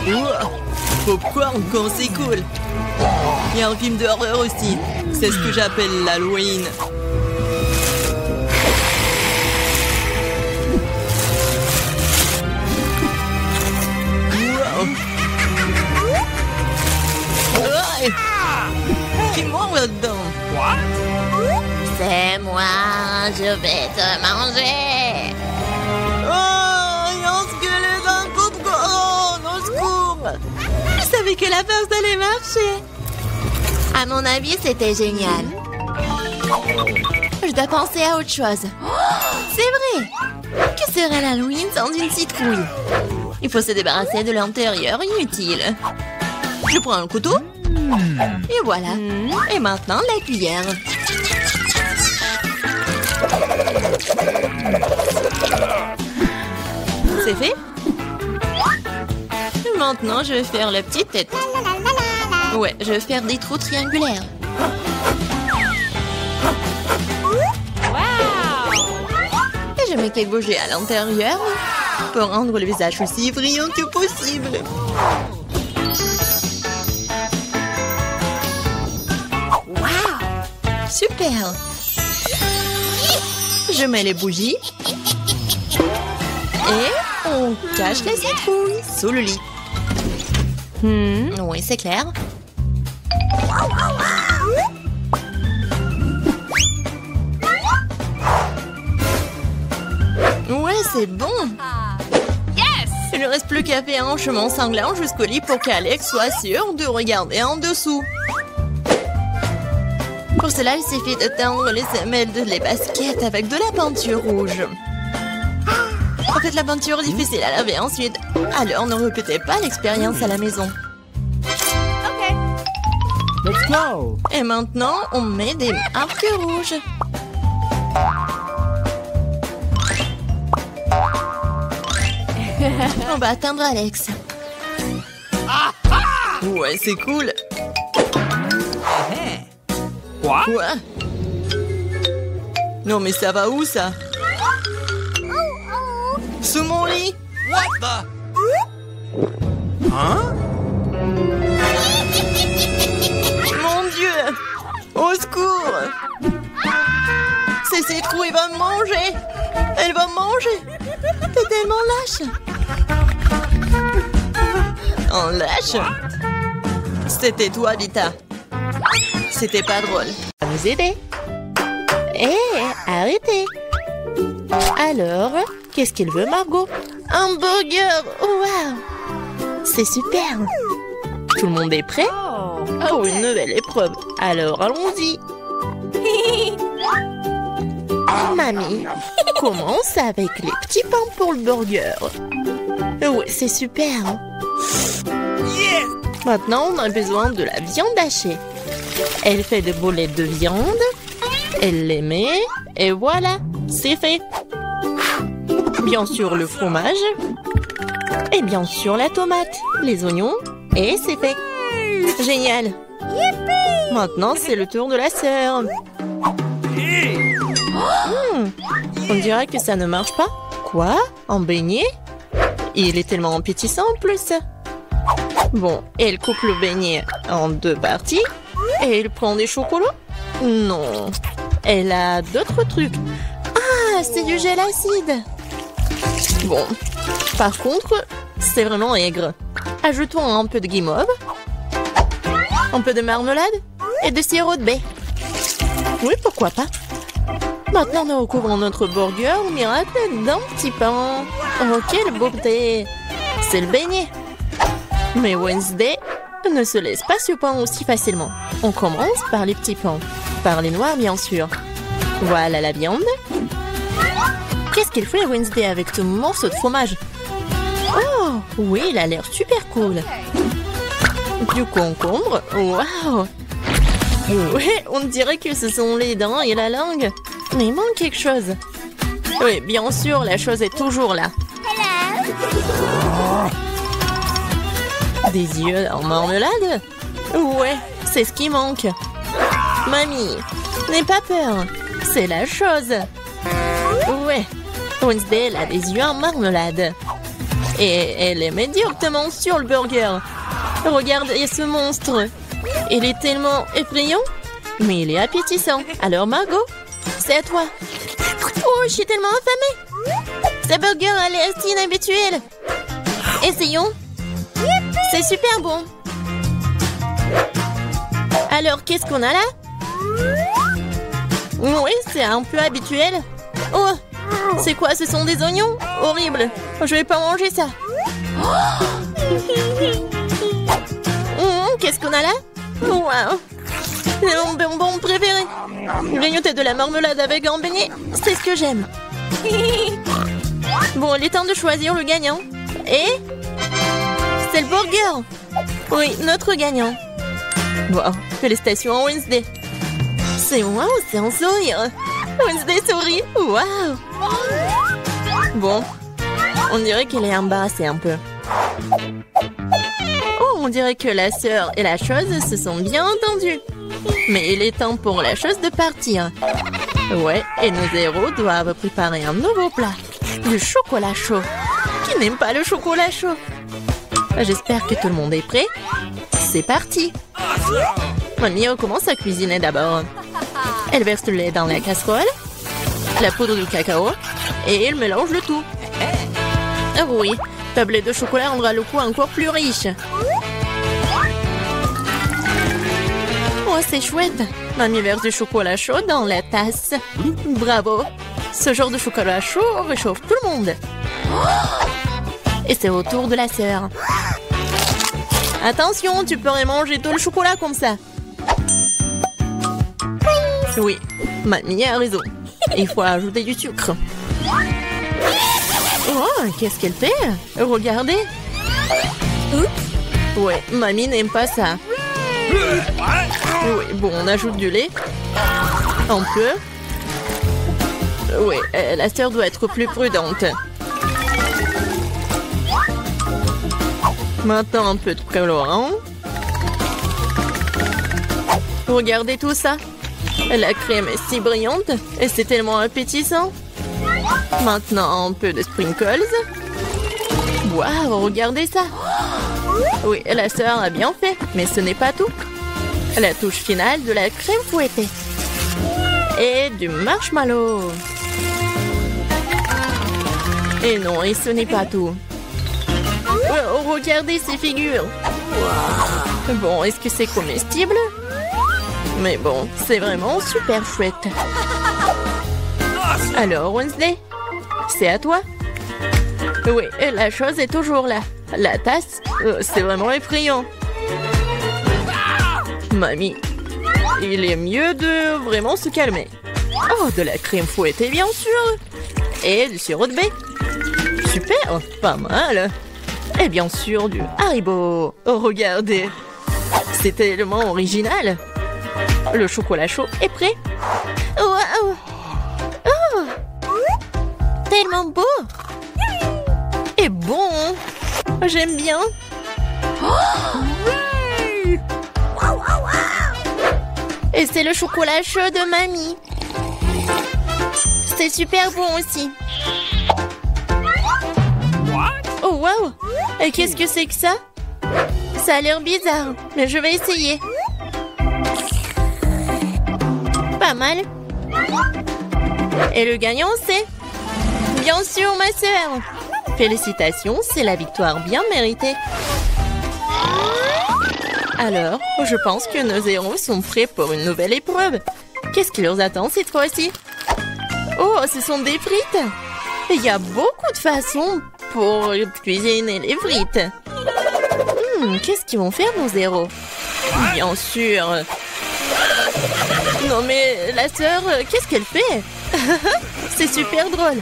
Ouah, popcorn quand c'est cool. Il y a un film d'horreur aussi. C'est ce que j'appelle l'Halloween. Je vais te manger. Oh, il y a un squelette dans le popcorn, au secours. Je savais que la farce allait marcher. À mon avis, c'était génial. Je dois penser à autre chose. Oh, c'est vrai. Que serait l'Halloween sans une citrouille? Il faut se débarrasser de l'intérieur inutile. Je prends un couteau. Et voilà. Et maintenant, la cuillère. C'est fait. Et maintenant, je vais faire la petite tête. Ouais, je vais faire des trous triangulaires. Et je mets quelques bougies à l'intérieur pour rendre le visage aussi brillant que possible. Wow! Super! Je mets les bougies. Et on cache les citrouilles sous le lit. Oui, c'est clair. Ouais, c'est bon. Yes! Il ne reste plus qu'à faire un chemin sanglant jusqu'au lit pour qu'Alex soit sûr de regarder en dessous. Pour cela, il suffit de teindre les semelles des baskets avec de la peinture rouge. En fait, la peinture est difficile à laver ensuite. Alors, ne répétez pas l'expérience à la maison. Okay. Let's go. Et maintenant, on met des marques rouges. On va atteindre Alex. Ouais, c'est cool. Quoi? Quoi? Non, mais ça va où, ça? Sous mon lit? What the? Hein? Mon Dieu! Au secours! Ces citrouilles va me manger! Elle va me manger! T'es tellement lâche! En lâche? C'était toi, Vita. C'était pas drôle. À nous aider. Hé, arrêtez! Alors, qu'est-ce qu'il veut, Margot? Un burger! Waouh! C'est super! Tout le monde est prêt? Oh, une nouvelle épreuve. Alors, allons-y. Mamie, commence avec les petits pains pour le burger. Ouais, c'est super. Yes! Maintenant, on a besoin de la viande hachée. Elle fait des boulettes de viande. Elle les met. Et voilà, c'est fait. Bien sûr, le fromage. Et bien sûr, la tomate, les oignons. Et c'est fait. Génial. Maintenant, c'est le tour de la sœur. On dirait que ça ne marche pas. Quoi? Un beignet? Il est tellement appétissant en plus. Bon, elle coupe le beignet en 2 parties. Et elle prend des chocolats? Non. Elle a d'autres trucs. Ah, c'est du gel acide. Bon, par contre, c'est vraiment aigre. Ajoutons un peu de guimauve, un peu de marmelade et de sirop de baie. Oui, pourquoi pas. Maintenant, nous recouvrons notre burger au miracle d'un petit pain. Oh, quelle beauté! C'est le beignet. Mais Wednesday ne se laisse pas surprendre aussi facilement. On commence par les petits pains. Par les noirs, bien sûr. Voilà la viande. Qu'est-ce qu'il fait Wednesday avec ce morceau de fromage? Oh, oui, il a l'air super cool. Du concombre. Waouh! Oui, on dirait que ce sont les dents et la langue. Mais il manque quelque chose. Oui, bien sûr, la chose est toujours là. Des yeux en marmelade? Ouais, c'est ce qui manque. Mamie, n'aie pas peur. C'est la chose. Ouais, Wednesday, elle a des yeux en marmelade. Et elle les met directement sur le burger. Regardez ce monstre. Il est tellement effrayant, mais il est appétissant. Alors Margot, c'est à toi. Oh, je suis tellement affamée. Ce burger a l'air si inhabituel. Essayons. C'est super bon. Alors, qu'est-ce qu'on a là? Oui, c'est un peu habituel. Oh, c'est quoi? Ce sont des oignons? Horrible. Je vais pas manger ça. Qu'est-ce qu'on a là? Wow. C'est mon bonbon préféré. Grignoter de la marmelade avec un beignet, c'est ce que j'aime. Bon, il est temps de choisir le gagnant. Et c'est le burger. Oui, notre gagnant. Wow, félicitations à Wednesday. C'est un sourire. Wednesday sourit. Wow. Bon, on dirait qu'elle est embarrassée un peu. Oh, on dirait que la sœur et la chose se sont bien entendues. Mais il est temps pour la chose de partir. Ouais, et nos héros doivent préparer un nouveau plat. Du chocolat chaud. Qui n'aime pas le chocolat chaud? J'espère que tout le monde est prêt. C'est parti. Mamie commence à cuisiner d'abord. Elle verse le lait dans la casserole, la poudre de cacao, et elle mélange le tout. Ah oui, tablette de chocolat rendra le goût encore plus riche. Oh, c'est chouette. Mamie verse du chocolat chaud dans la tasse. Bravo. Ce genre de chocolat chaud réchauffe tout le monde. Et c'est au tour de la sœur. Attention, tu pourrais manger tout le chocolat comme ça. Oui, mamie a raison. Il faut ajouter du sucre. Oh, qu'est-ce qu'elle fait? Regardez. Ouais, mamie n'aime pas ça. Oui, bon, on ajoute du lait. Un peu. Oui, la sœur doit être plus prudente. Maintenant, un peu de colorant. Regardez tout ça. La crème est si brillante et c'est tellement appétissant. Maintenant, un peu de sprinkles. Waouh, regardez ça. Oui, la sœur a bien fait, mais ce n'est pas tout. La touche finale de la crème fouettée. Et du marshmallow. Et non, et ce n'est pas tout. Oh, regardez ces figures. Bon, est-ce que c'est comestible? Mais bon, c'est vraiment super chouette. Alors, Wednesday, c'est à toi. Oui, la chose est toujours là. La tasse, c'est vraiment effrayant. Mamie, il est mieux de vraiment se calmer. Oh, de la crème fouettée, bien sûr. Et du sirop de baie. Super, pas mal. Et bien sûr, du Haribo. Oh, regardez. C'est tellement original. Le chocolat chaud est prêt. Wow. Oh, tellement beau. Et bon. J'aime bien. Et c'est le chocolat chaud de mamie. C'est super bon aussi. Oh, wow. Et qu'est-ce que c'est que ça? Ça a l'air bizarre, mais je vais essayer. Pas mal. Et le gagnant, c'est... Bien sûr, ma sœur. Félicitations, c'est la victoire bien méritée. Alors, je pense que nos héros sont prêts pour une nouvelle épreuve. Qu'est-ce qui leur attend cette fois-ci? Oh, ce sont des frites. Il y a beaucoup de façons pour cuisiner les frites. Qu'est-ce qu'ils vont faire, nos héros? Bien sûr. Non mais, la sœur, qu'est-ce qu'elle fait? C'est super drôle.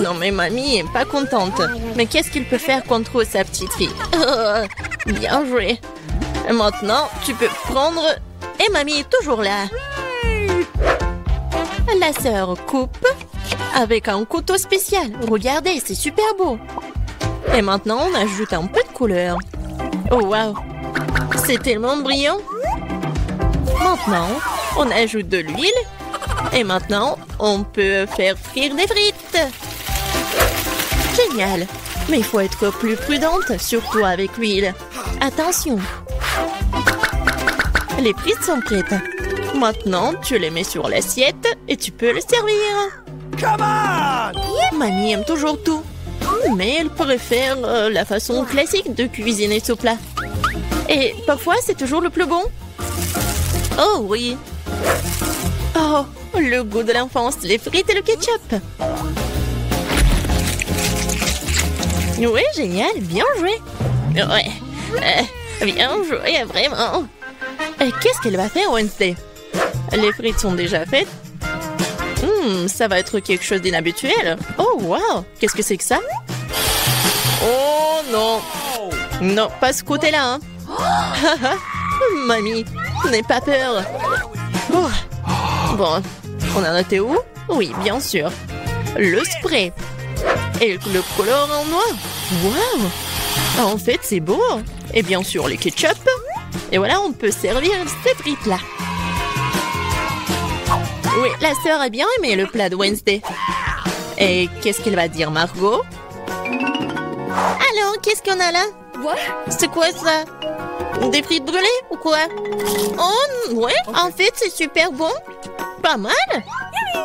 Non mais mamie est pas contente. Mais qu'est-ce qu'il peut faire contre sa petite fille? Bien joué. Maintenant, tu peux prendre... Et mamie est toujours là. La sœur coupe avec un couteau spécial. Regardez, c'est super beau. Et maintenant, on ajoute un peu de couleur. Oh, wow. C'est tellement brillant. Maintenant, on ajoute de l'huile. Et maintenant, on peut faire frire des frites. Génial. Mais il faut être plus prudente, surtout avec l'huile. Attention. Les frites sont prêtes. Maintenant, tu les mets sur l'assiette et tu peux le servir. Come on! Mamie aime toujours tout. Mais elle préfère la façon classique de cuisiner ce plat. Et parfois, c'est toujours le plus bon. Oh oui. Oh, Oh, le goût de l'enfance, les frites et le ketchup. Oui, génial, bien joué. Ouais, bien joué, vraiment. Qu'est-ce qu'elle va faire, Wednesday? Les frites sont déjà faites. Ça va être quelque chose d'inhabituel. Oh, wow, qu'est-ce que c'est que ça? Oh, non. Non, pas ce côté-là, hein. Mamie, n'aie pas peur. Oh. Bon, on a noté où? Oui, bien sûr. Le spray. Et le colorant noir. Wow! En fait, c'est beau. Et bien sûr, le ketchup. Et voilà, on peut servir ces frites-là. Oui, la sœur a bien aimé le plat de Wednesday. Et qu'est-ce qu'elle va dire, Margot? Alors, qu'est-ce qu'on a là? C'est quoi ça? Des frites brûlées ou quoi? Oh, ouais, en fait, c'est super bon. Pas mal.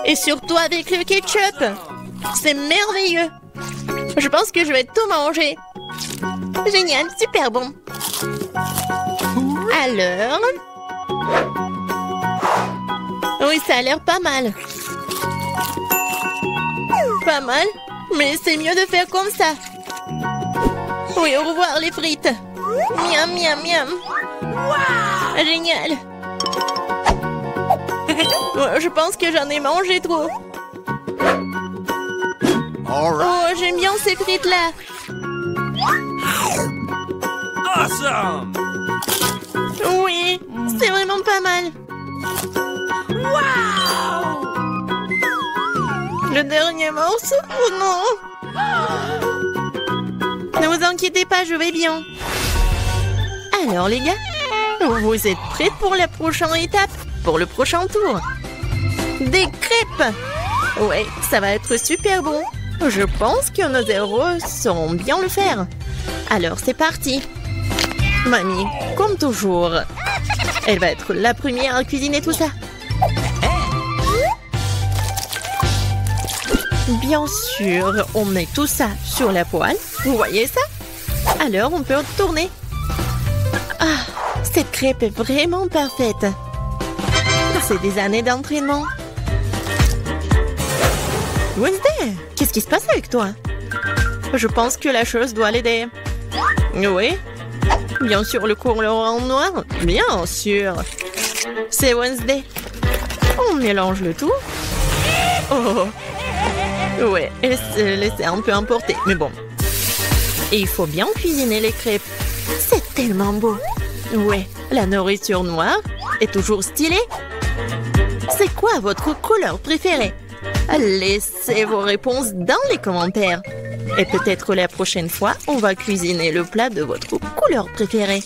Et surtout avec le ketchup. C'est merveilleux. Je pense que je vais tout manger. Génial, super bon. Alors... Oui, ça a l'air pas mal. Pas mal, mais c'est mieux de faire comme ça. Oui, au revoir les frites. Miam, miam, miam. Wow. Génial. Je pense que j'en ai mangé trop. Oh, j'aime bien ces frites-là. Awesome! Oui, c'est vraiment pas mal. Wow! Le dernier morceau? Oh non! Ne vous inquiétez pas, je vais bien. Alors les gars, vous êtes prêts pour la prochaine étape? Pour le prochain tour? Des crêpes! Ouais, ça va être super bon. Je pense que nos héros sauront bien le faire. Alors c'est parti. Mamie, comme toujours, elle va être la première à cuisiner tout ça. Bien sûr, on met tout ça sur la poêle. Vous voyez ça? Alors on peut tourner. Ah, cette crêpe est vraiment parfaite. C'est des années d'entraînement. Wednesday, qu'est-ce qui se passe avec toi? Je pense que la chose doit l'aider. Oui? Bien sûr, le colorant noir? Bien sûr. C'est Wednesday. On mélange le tout. Oh! Ouais, elle s'est laissée un peu emporter, mais bon. Et il faut bien cuisiner les crêpes. C'est tellement beau. Ouais, la nourriture noire est toujours stylée. C'est quoi votre couleur préférée? Laissez vos réponses dans les commentaires. Et peut-être la prochaine fois, on va cuisiner le plat de votre couleur préférée.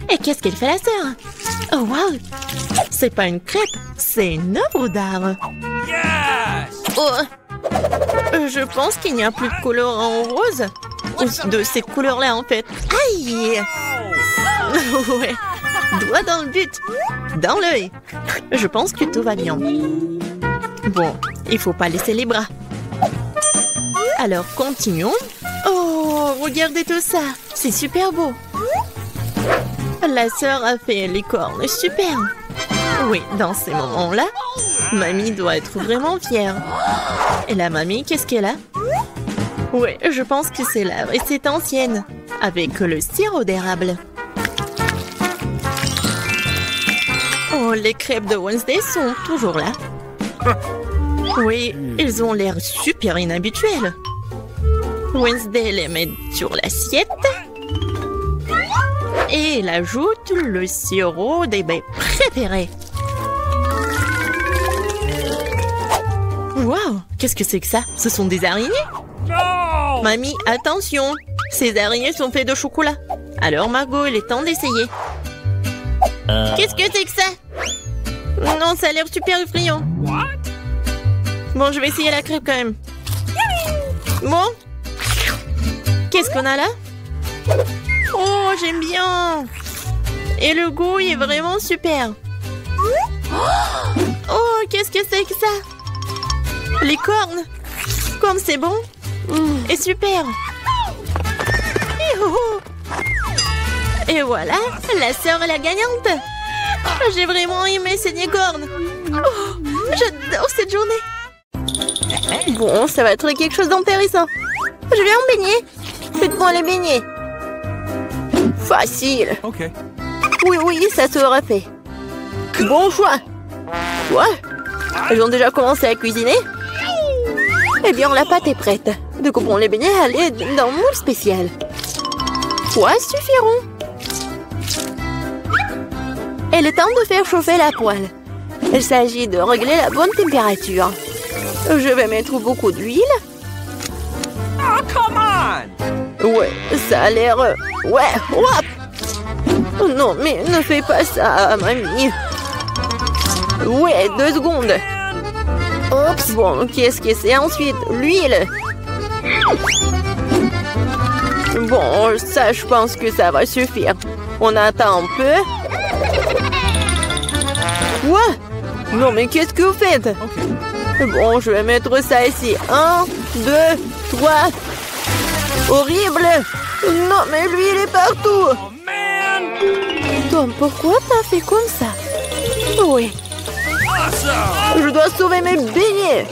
Et qu'est-ce qu'elle fait la sœur? Oh wow! C'est pas une crêpe, c'est une œuvre d'art. Yes! Oh! Je pense qu'il n'y a plus de colorant rose. Ou de ces couleurs-là en fait. Aïe! Ouais, doigt dans le but. Dans l'œil. Je pense que tout va bien. Bon, il faut pas laisser les bras. Alors, continuons. Oh, regardez tout ça. C'est super beau. La sœur a fait les cornes. Super. Oui, dans ces moments-là, mamie doit être vraiment fière. Et la mamie, qu'est-ce qu'elle a? Oui, je pense que c'est la recette ancienne. Avec le sirop d'érable. Oh, les crêpes de Wednesday sont toujours là. Oui, ils ont l'air super inhabituels. Wednesday les met sur l'assiette. Et elle ajoute le sirop des baies préférés. Waouh, qu'est-ce que c'est que ça? Ce sont des araignées? No! Mamie, attention, ces araignées sont faites de chocolat. Alors Margot, il est temps d'essayer. Qu'est-ce que c'est que ça? Non, ça a l'air super effrayant. What? Bon, je vais essayer la crêpe quand même. Bon. Qu'est-ce qu'on a là? Oh, j'aime bien. Et le goût il est vraiment super. Oh, qu'est-ce que c'est que ça? Les cornes. Comme c'est bon. Et super. Et voilà, la sœur est la gagnante. J'ai vraiment aimé ces cornes. Oh, J'adore cette journée. Bon, ça va être quelque chose d'intéressant. Je vais en baigner. Faites-moi les beignets. Facile. Okay. Oui, ça sera fait. Bon choix. Quoi? Ils ont déjà commencé à cuisiner? Eh bien, la pâte est prête. Découpons les beignets à l'aide d'un moule spécial. 3 suffiront. Et le temps de faire chauffer la poêle. Il s'agit de régler la bonne température. Je vais mettre beaucoup d'huile. Oh, come on! Ouais, ça a l'air... Ouais, hop! Oh non, mais ne fais pas ça, mamie. Ouais, 2 secondes. Oups, bon, qu'est-ce que c'est ensuite? L'huile. Bon, ça, je pense que ça va suffire. On attend un peu. Quoi? Non, mais qu'est-ce que vous faites? Okay. Bon, je vais mettre ça ici. 1, 2, 3. Horrible! Non, mais l'huile est partout! Oh, man! Tom, pourquoi t'as fait comme ça? Oui. Awesome! Je dois sauver mes beignets!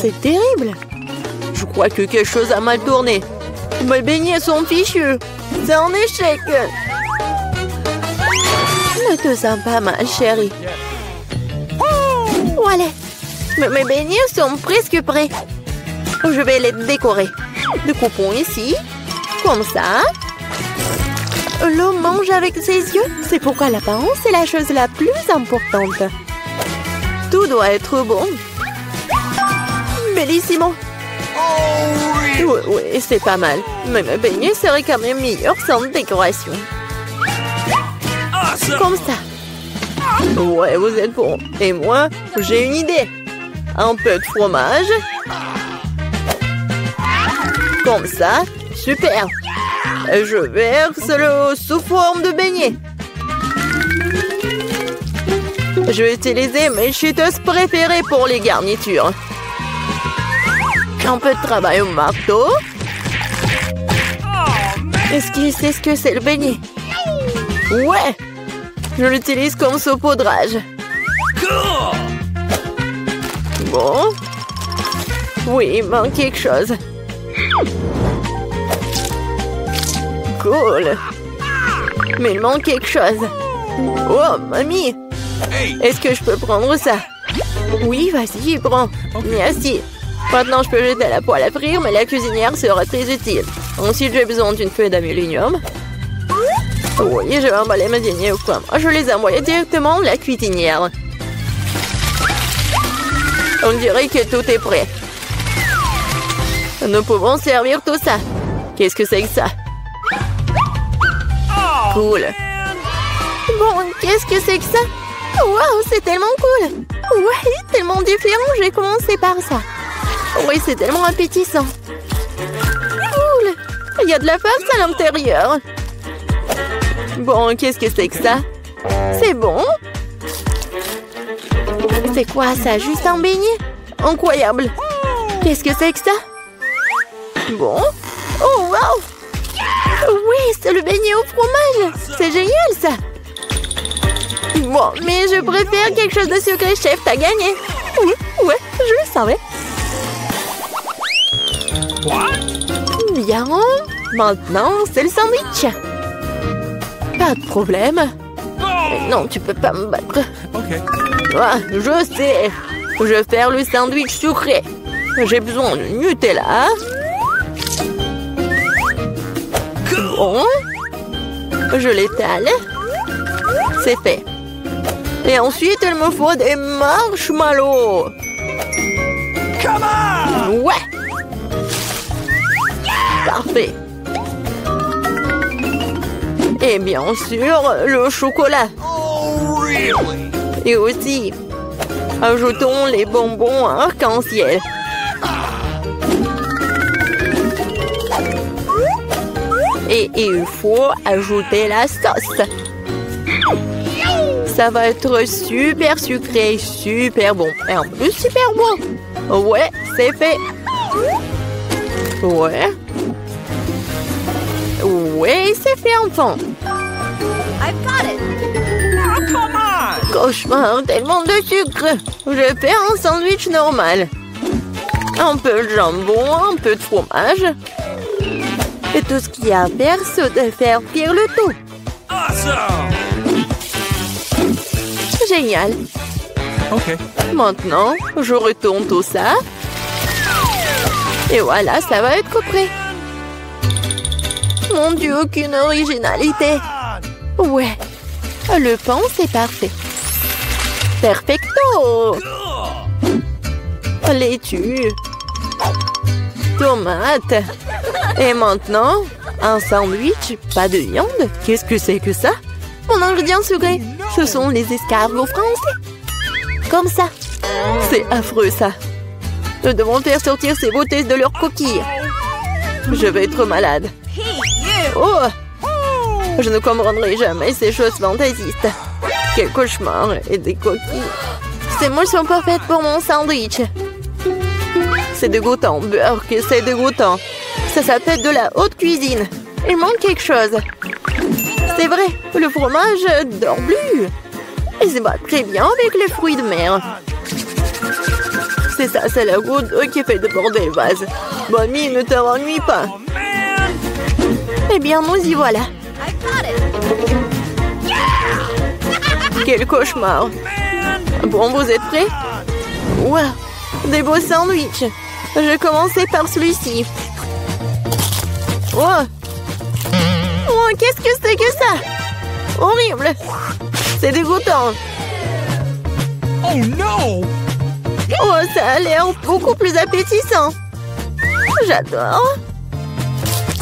C'est terrible! Je crois que quelque chose a mal tourné. Mes beignets sont fichus. C'est un échec. Ne te sens pas mal, chérie. Voilà. Mes beignets sont presque prêts. Je vais les décorer. Découpons ici. Comme ça. L'homme mange avec ses yeux. C'est pourquoi l'apparence est la chose la plus importante. Tout doit être bon. Bellissimo. Oui, c'est pas mal. Mais mes beignets seraient quand même meilleurs sans décoration. Awesome! Comme ça. Ouais, vous êtes bon. Et moi, j'ai une idée. Un peu de fromage. Comme ça. Super. Je verse-le sous forme de beignet. Je vais utiliser mes cheetos préférées pour les garnitures. Un peu de travail au marteau. Est-ce qu'il sait ce que c'est le beignet? Ouais! Je l'utilise comme saupoudrage. Cool! Bon. Oui, il manque quelque chose. Cool. Mais il manque quelque chose. Oh, mamie! Hey! Est-ce que je peux prendre ça? Oui, vas-y, prends. Merci. Maintenant, je peux jeter la poêle à frire, mais la cuisinière sera très utile. Ensuite, j'ai besoin d'une feuille d'aluminium. Oui, je vais emballer mes beignets aux pommes. Je les ai envoyés directement à la cuisinière. On dirait que tout est prêt. Nous pouvons servir tout ça. Qu'est-ce que c'est que ça? Cool. Bon, qu'est-ce que c'est que ça? Waouh, c'est tellement cool. Ouais, tellement différent. J'ai commencé par ça. Oui, c'est tellement appétissant. Cool. Il y a de la farce à l'intérieur. Bon, qu'est-ce que c'est que ça? C'est bon. C'est quoi ça? Juste un beignet? Incroyable. Qu'est-ce que c'est que ça? Bon. Oh, wow. Oui, c'est le beignet au fromage. C'est génial, ça. Bon, mais je préfère quelque chose de sucré, chef. T'as gagné. Oui, ouais, je le savais. Bien. Maintenant, c'est le sandwich. Pas de problème. Non, tu peux pas me battre. Okay. Ah, je sais. Je vais faire le sandwich sucré. J'ai besoin de Nutella. Bon. Je l'étale. C'est fait. Et ensuite, il me faut des marshmallows. Come on! Ouais. Parfait. Et bien sûr, le chocolat. Oh, really? Et aussi, ajoutons les bonbons arc-en-ciel. Et il faut ajouter la sauce. Ça va être super sucré, super bon. Et en plus, super bon. Ouais, c'est fait. Ouais. Ouais, c'est fait, enfant. Oh, come on! Cauchemar, tellement de sucre. Je fais un sandwich normal. Un peu de jambon, un peu de fromage. Et tout ce qu'il y a à faire, c'est de faire cuire le tout. Awesome! Génial. Okay. Maintenant, je retourne tout ça. Et voilà, ça va être prêt. Mon Dieu, aucune originalité. Ouais, le pain, c'est parfait. Perfecto! Laitue. Tomate. Et maintenant, un sandwich, pas de viande. Qu'est-ce que c'est que ça? Mon ingrédient secret, ce sont les escargots français. Comme ça. C'est affreux, ça. Nous devons faire sortir ces beautés de leurs coquilles. Je vais être malade. Oh! Je ne comprendrai jamais ces choses fantaisistes. Quel cauchemar et des coquilles. Ces moules sont parfaites pour mon sandwich. C'est dégoûtant, Burke, c'est dégoûtant. Ça s'appelle de la haute cuisine. Il manque quelque chose. C'est vrai, le fromage dort plus. Il se bat très bien avec les fruits de mer. C'est ça, c'est la goutte qui fait déborder le vase. Bonnie, ne t'ennuie pas. Eh bien, nous y voilà. Quel cauchemar. Bon, vous êtes prêts? Wow, des beaux sandwichs. Je vais commencer par celui-ci. Oh, oh, qu'est-ce que c'est que ça? Horrible. C'est dégoûtant. Oh non! Oh, ça a l'air beaucoup plus appétissant. J'adore.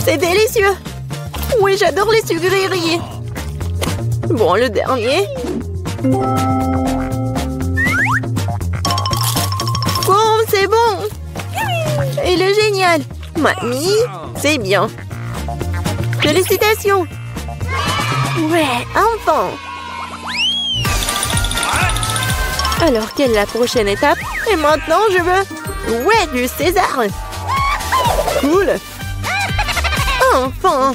C'est délicieux. Oui, j'adore les sucreries. Bon, le dernier. Bon, c'est bon. Il est génial. Mamie, c'est bien. Félicitations. Ouais, enfin. Alors, quelle est la prochaine étape? Et maintenant, je veux... Ouais, du César. Cool. Enfin.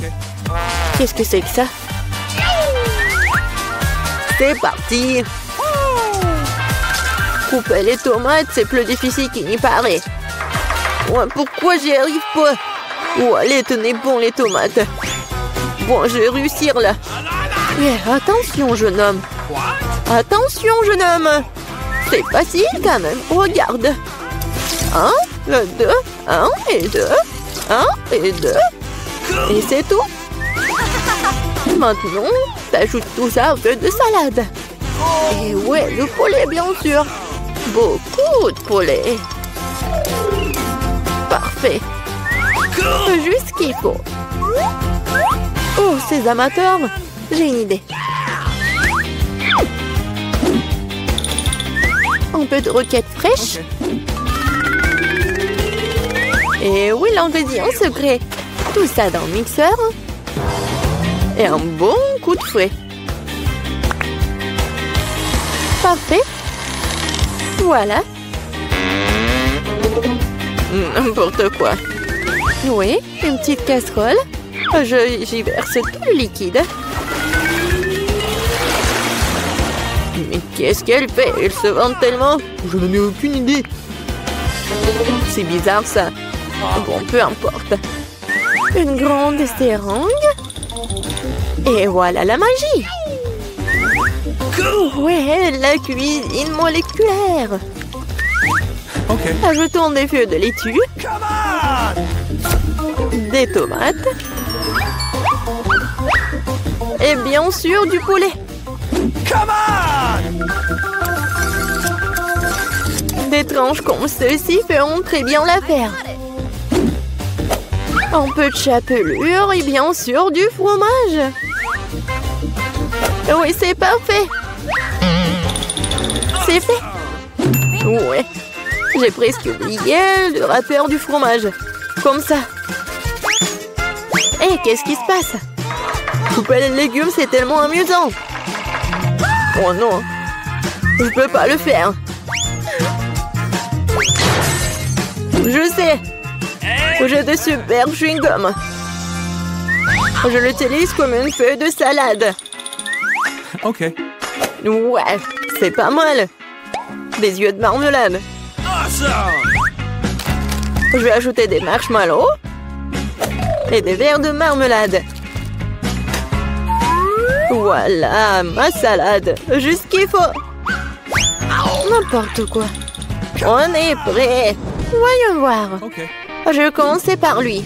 Qu'est-ce que c'est que ça? C'est parti. Couper les tomates, c'est plus difficile qu'il n'y paraît. Ouais, pourquoi j'y arrive pas? Oh, allez, tenez bon les tomates. Bon, je vais réussir là. Yeah, attention, jeune homme. Attention, jeune homme. C'est facile quand même. Regarde. 1, 2, 1 et 2. 1 et 2. Et c'est tout. Maintenant, t'ajoutes tout ça un peu de salade. Et ouais, le poulet, bien sûr. Beaucoup de poulet. Parfait. Juste ce qu'il faut. Oh, ces amateurs, j'ai une idée. Un peu de roquette fraîche. Et oui, l'ingrédient secret. Tout ça dans le mixeur. Et un bon coup de fouet. Parfait. Voilà. N'importe quoi. Oui, une petite casserole. J'y verse tout le liquide. Mais qu'est-ce qu'elle fait? Elle se vante tellement. Je n'en ai aucune idée. C'est bizarre ça. Bon, peu importe. Une grande seringue. Et voilà la magie. Ouais, la cuisine moléculaire. Okay. Ajoutons des feuilles de laitue. Des tomates. Et bien sûr du poulet. Des tranches comme ceci feront très bien l'affaire. Un peu de chapelure et bien sûr du fromage. Oui, c'est parfait. C'est fait. Ouais. J'ai presque oublié le râpeur du fromage. Comme ça. Hé, qu'est-ce qui se passe? Couper les légumes, c'est tellement amusant. Oh non. Je peux pas le faire. Je sais. J'ai de super chewing-gum. Je l'utilise comme une feuille de salade. Ok. Ouais, C'est pas mal. Des yeux de marmelade. Je vais ajouter des marshmallows et des verres de marmelade. Voilà, ma salade. Juste ce qu'il faut. N'importe quoi. On est prêt. Voyons voir. Okay. Je vais commencer par lui.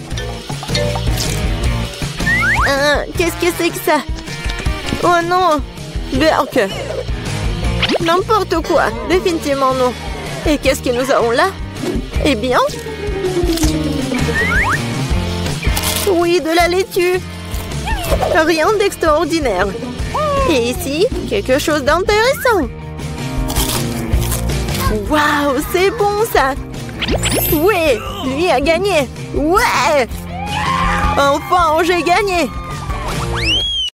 Qu'est-ce que c'est que ça? Oh non! Berk! N'importe quoi. Définitivement non. Et qu'est-ce que nous avons là? Eh bien... Oui, de la laitue. Rien d'extraordinaire. Et ici, quelque chose d'intéressant. Waouh, c'est bon ça! Oui, lui a gagné. Ouais! Enfin, j'ai gagné!